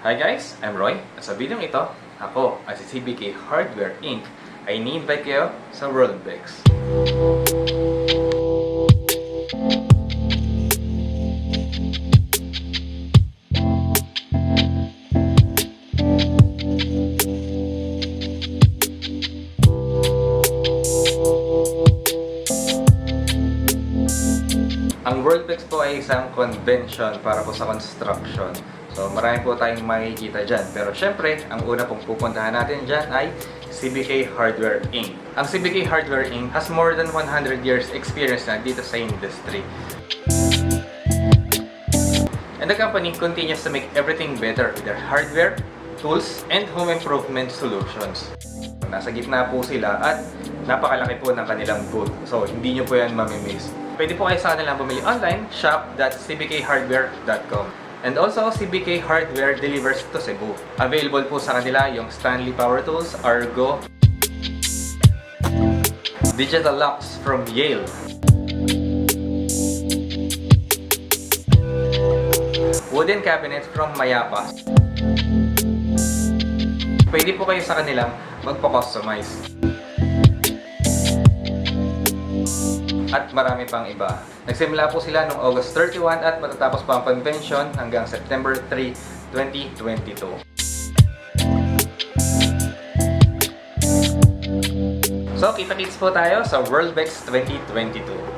Hi guys, I'm Roy. At sa video ito, ako ay si CBK Hardware Inc. ay ni-invite kayo sa WORLDBEX. Ang WORLDBEX po ay isang convention para po sa construction. So marami po tayong makikita dyan. Pero syempre, ang una pong pupuntahan natin dyan ay CBK Hardware Inc. Ang CBK Hardware Inc. has more than 100 years experience na dito sa industry. And the company continues to make everything better with their hardware, tools, and home improvement solutions. Nasa gitna po sila at napakalaki po ng kanilang booth. So hindi nyo po yan mamimiss. Pwede po kayo sa kanilang bumili online, shop.cbkhardware.com. And also, CBK Hardware delivers to Cebu. Available po sa kanila yung Stanley Power Tools, Argo, Digital Locks from Yale, wooden cabinets from Mayapa. Pwede po kayo sa kanilang magpa-customize. At marami pang iba. Nagsimula po sila noong August 31 at matatapos pa ang convention hanggang September 3, 2022. So, kita-kits po tayo sa WORLDBEX 2022.